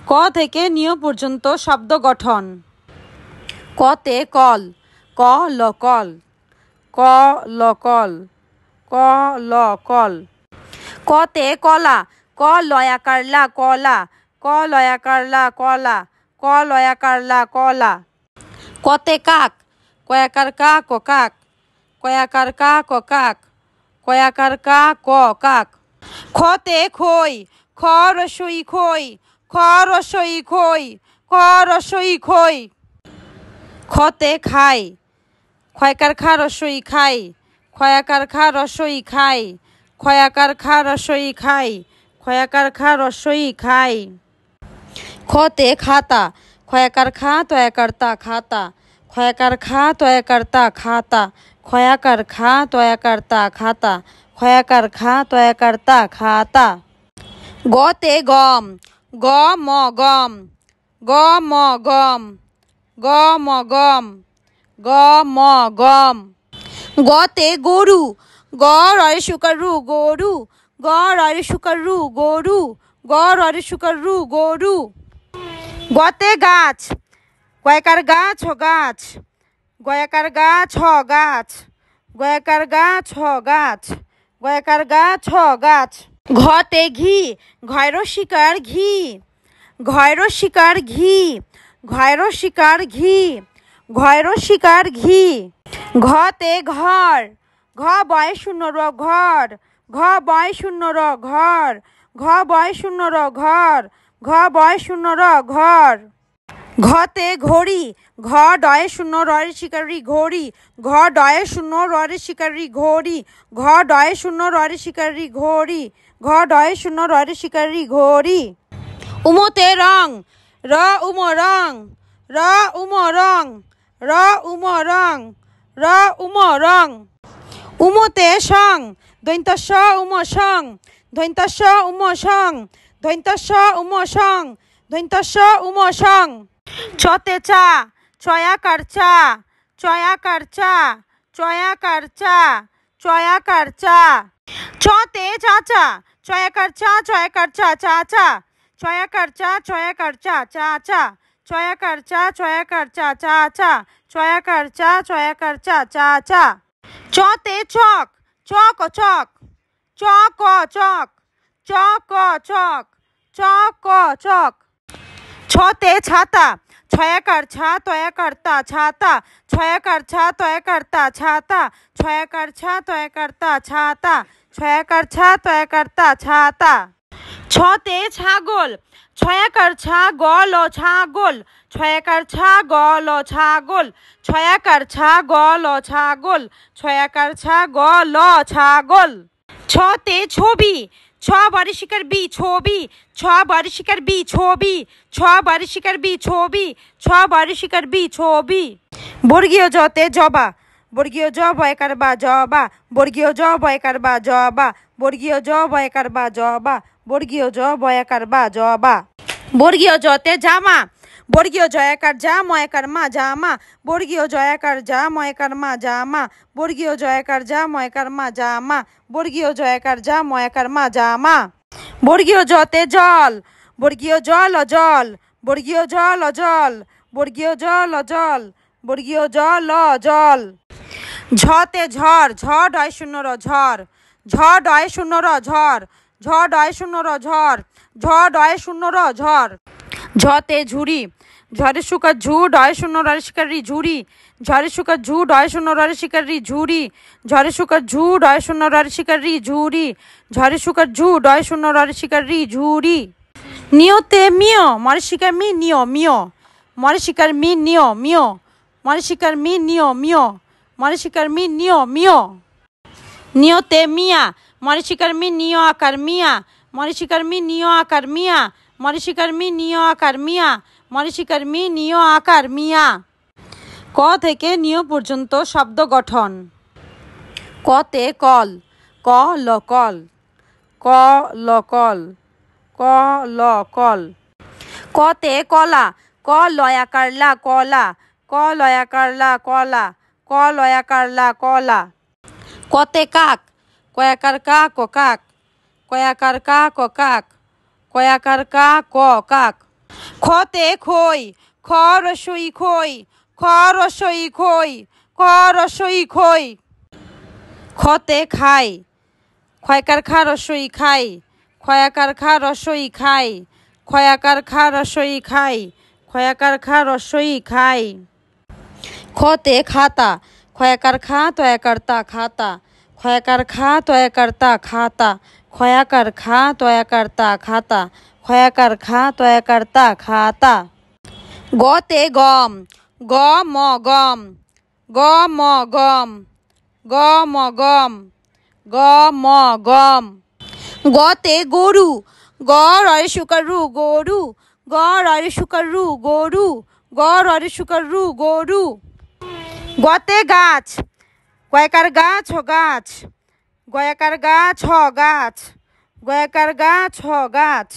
ক থেকে নিয় পর্যন্ত শব্দ গঠন। কতে কল, ক ল কল, ক ল কল, ক ল কল। কতে কলা, ক লয়াকার লা কলা, ক লয়াকার লা কলা, ক লয়াকার লা কলা। কতে কাক, কয়াকার কা ক কাক, কয়াকার কা ক কাক, কয়াকার কা ক কাক। খতে খই, খ রসই খই, খ রসই খই, খ রসই খই। খতে খাই, খয়কার খা রসই খাই, খয়াকার খা রসই খাই, খয়াকার খা রসই খাই, খয়াকার খা রসই খাই। খতে খাতা, খয়াকার খা তয়াকার তা খাতা, খয়াকার খা তয়াকার তা খাতা, খয়াকার খা তয়াকার তা খাতা, খয়াকার খা তয়াকার তা খাতা। গতে গম, গ ম গম, গ ম গম, গ ম গম, গ ম গম। গতে গরু, গ ররে শুকার রু গরু, গ ররে শুকার রু গরু, গ ররে শুকার রু গরু। গতে গাছ, গয়াকার গাছ হ গাছ, গয়াকার গাছ হ গাছ, গয়াকার গাছ হ গাছ, গয়াকার গাছ হ গাছ। ঘতে ঘি, ঘয়র শিকার ঘি, ঘয়র শিকার ঘি, ঘয়র শিকার ঘি, ঘয়র শিকার ঘি। ঘতে ঘর, ঘ বয় শূন্য র ঘর, ঘ বয় শূন্য র ঘর, ঘ বয় শূন্য র ঘর, ঘ বয় শূন্য র ঘর। ঘতে ঘড়ি, ঘ ডয়ে শূন্য ররে শিকারি ঘড়ি, ঘ ডয়ে শূন্য ররে শিকারি ঘড়ি, ঘ ডয়ে শূন্য ররে শিকারি ঘড়ি, ঘ ডয়ে শূন্য ররে শিকারি ঘড়ি। উমতে রং, র উম রং, র উম রং, র উম রং, র উম রং। উমতে সং, দৈন্ত স উম সং, দৈন্ত স উম সং, দৈন্ত স উম সং, দৈন্ত স উম সং। চতে চা, চয়াকার চা, চয়াকার চা, চয়াকার চা, চয়াকার চা। চতে চাচা, চয়াকার চা, চয়াকার চা, চাচা, চয়াকার চা, চয়াকার চা, চাচা, চয়াকার চা, চয়াকার চা, চাচা, চয়াকার চা, চয়াকার চা, চাচা। চতে চক, চক চক, চক চক, চক চক, চক চক। ছতে ছাতা, ছয়াকার ছা তয়াকার তা ছাতা, ছয়াকার ছা তয়াকার তা ছাতা, ছয়াকার ছা তয়াকার তা ছাতা, ছয়াকার ছা তয়াকার তা ছাতা। ছতে ছাগল, ছয়াকার ছা গল ছাগল, ছয়াকার ছা গল ছাগল, ছয়াকার ছা গল ছাগল, ছয়াকার ছা গল ছাগল। ছতে ছবি, ছ বারে শিকার বি ছবি, ছ বারে শিকার বি ছবি, ছ বারে শিকার বি ছবি, ছ বারে শিকার বি ছবি। বর্গীয় জতে জবা, বর্গীয় জ বয়কার বা জবা, বর্গীয় জ বয়কার বা জবা, বর্গীয় জ বয়কার বা জবা, বর্গীয় জ বয়কার বা জবা। বর্গীয় জতে জামা, বর্গীয় জয়াকার যা ময়াকার মা জামা, বর্গীয় জয়াকার যা ময়াকার মা জামা, বর্গীয় জয়াকার যা ময়াকার মা জামা, বর্গীয় জয়াকার যা ময়াকার মা জামা। বর্গীয় জতে জল, বর্গীয় জল জল, বর্গীয় জল জল, বর্গীয় জল জল, বর্গীয় জল জল। ঝতে ঝড়, ঝ ডয় শূন্য র ঝড়, ঝ ডয় শূন্য র ঝড়, ঝ ডয় শূন্য র ঝড়, ঝ ডয় শূন্য র ঝড়। ঝতে ঝুড়ি, ঝড়ে শুকা ঝু ডয় শূন্য ররে শিকারি ঝুড়ি, ঝড়ে শুকা ঝু ডয় শূন্য ররে শিকারি ঝুড়ি, ঝড়ে শুকা ঝু ডয় শূন্য ররে শিকারি ঝুড়ি, ঝড়ে শুকা ঝু ডয় শূন্য ররে শিকারি ঝুড়ি। নিয়তে মিয়, মরে শিকার মি নিয় মিয়, মরে শিকার মি নিয় মিয়, মরে শিকার মি নিয় মিয়, মরে শিকার মি নিয় মিয়। নিয়তে মিয়া, মরে শিকার মি নিয় আকার মিয়া, মরে শিকার মি নিয় আকার মিয়া, মরে শিকার মি নিয় আকার মিয়া, মরে শিকার মি নিয় আকার মিয়া। ক থেকে নিয় পর্যন্ত শব্দ গঠন। কতে কল, ক ল কল, ক ল কল, ক ল কল। কতে কলা, ক লয়াকার লা কলা, ক লয়াকার লা কলা, ক লয়াকার লা কলা। কতে কাক, কয়াকার কা ক কাক, কয়াকার কা ক কাক, কয়াকার কা ক কাক। খতে খই, খ রসই খই, খ রসই খই, খ রসই খই। খতে খাই, খয়কার খা রসই খাই, খয়াকার খা রসই খাই, খয়াকার খা রসই খাই, খয়াকার খা রসই খাই। খতে খাতা, খয়াকার খা তয়াকার তা খাতা, খয়াকার খা তয়াকার তা খাতা, খয়াকার খা তয়াকার তা খাতা, খয়াকার খা তয়াকার তা খাতা। গতে গম, গ ম গম, গ ম গম, গ ম গম, গ ম গম। গতে গরু, গ ররে শুকার রু গরু, গ ররে শুকার রু গরু, গ ররে শুকার রু গরু। গতে গাছ, গয়াকার গাছ হ গাছ, গয়াকার গাছ হ গাছ, গয়াকার গাছ হ গাছ,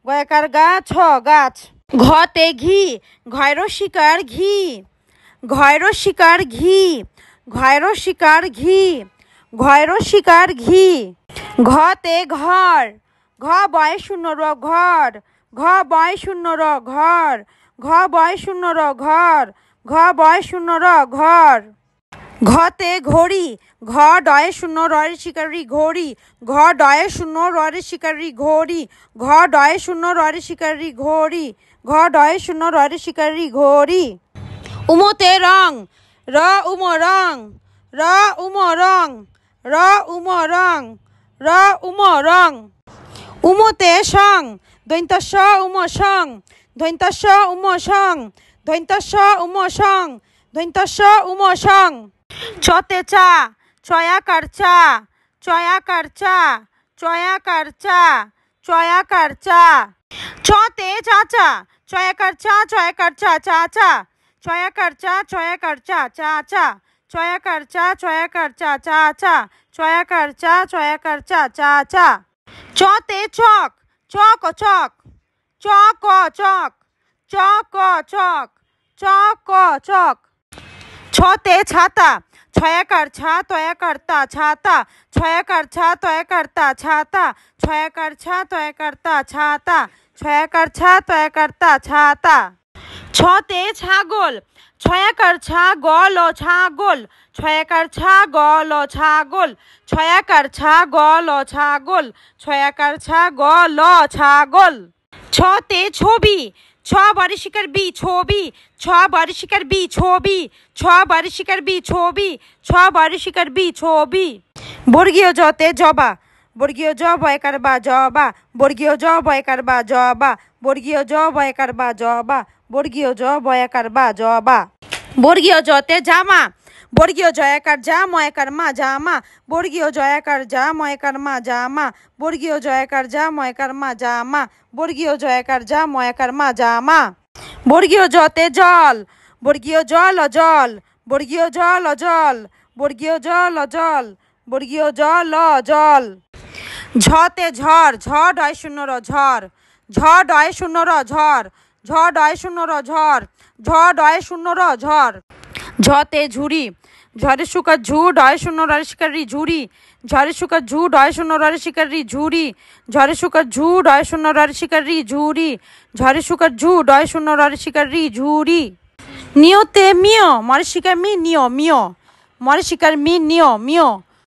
গয়াকার গাছ হ গাছ। ঘতে ঘি, ঘয়র শিকার ঘি, ঘয়র শিকার ঘি, ঘয়র শিকার ঘি, ঘয়র শিকার ঘি। ঘতে ঘর, ঘ বয় শূন্য র ঘর, ঘ বয় শূন্য র ঘর, ঘ বয় শূন্য র ঘর, ঘ বয় শূন্য র ঘর। ঘতে ঘড়ি, ঘ ডয়ে শূন্য ররে শিকারি ঘড়ি, ঘ ডয়ে শূন্য ররে শিকারি ঘড়ি, ঘ ডয়ে শূন্য ররে শিকারি ঘড়ি, ঘ ডয়ে শূন্য ররে শিকারি ঘড়ি। উমতে রং, র উম রং, র উম রং, র উম রং, র উম রং। উমতে সং, দৈন্ত স উম সং, দৈন্ত স উম সং, দৈন্ত স উম সং, দৈন্ত স উম সং। চতে চা, চয়াকার চা, চয়াকার চা, চয়াকার চা, চয়াকার চা। চতে চাচা, চয়াকার চা, চয়াকার চা, চা চা, চয়াকার চা, চয়াকার চা, চা চা, চয়াকার চা, চয়াকার চা, চা চা, চয়াকার চা, চয়াকার চা, চা চা। চতে চক, চক চক, চক চক, চক চক, চক চক। ছতে ছাতা, ছয়াকার ছা তয়াকার তা ছাতা, ছয়াকার ছা তয়াকার তা ছাতা, ছয়াকার ছা তয়াকার তা ছাতা, ছয়াকার ছা তয়াকার তা ছাতা। ছতে ছাগল, ছয়াকার ছা গল ছাগল, ছয়াকার ছা গল ছাগল, ছয়াকার ছা গল ছাগল, ছয়াকার ছা গল ছাগল। ছতে ছবি, ছ বারে শিকার বি ছবি, ছ বারে শিকার বি ছবি, ছ বারে শিকার বি ছবি, ছ বারে শিকার বি ছবি। বর্গীয় জতে জবা, বর্গীয় জ বয়কার বা জবা, বর্গীয় জ বয়কার বা জবা, বর্গীয় জ বয়কার বা জবা, বর্গীয় জ বয়াকার বা জবা। বর্গীয় জতে জামা, বর্গীয় জয়াকার যা ময়াকার মা জামা, বর্গীয় জয়াকার যা ময়াকার মা জামা, বর্গীয় জয়াকার যা ময়াকার মা জামা, বর্গীয় জয়াকার যা ময়াকার মা জামা। বর্গীয় জতে জল, বর্গীয় জল জল, বর্গীয় জল জল, বর্গীয় জল জল, বর্গীয় জল জল। ঝতে ঝড়, ঝ ডয় শূন্য র ঝড়, ঝ ডয় শূন্য র ঝড়, ঝ ডয় শূন্য র ঝড়, ঝ ডয় শূন্য র ঝড়। ঝতে ঝুড়ি, ঝড়ে শুকার ঝু ডয় শূন্য ররে শিকারি ঝুড়ি, ঝড়ে শুকার ঝু ডয় শূন্য ররে শিকারি ঝুড়ি, ঝড়ে শুকার ঝু ডয় শূন্য ররে শিকারি ঝুড়ি, ঝড়ে শুকার ঝু ডয় শূন্য ররে শিকারি ঝুড়ি। নিয়তে মিয়, মরে শিকার মি নিয় মিয়, মরে শিকার মি নিয় মিয়,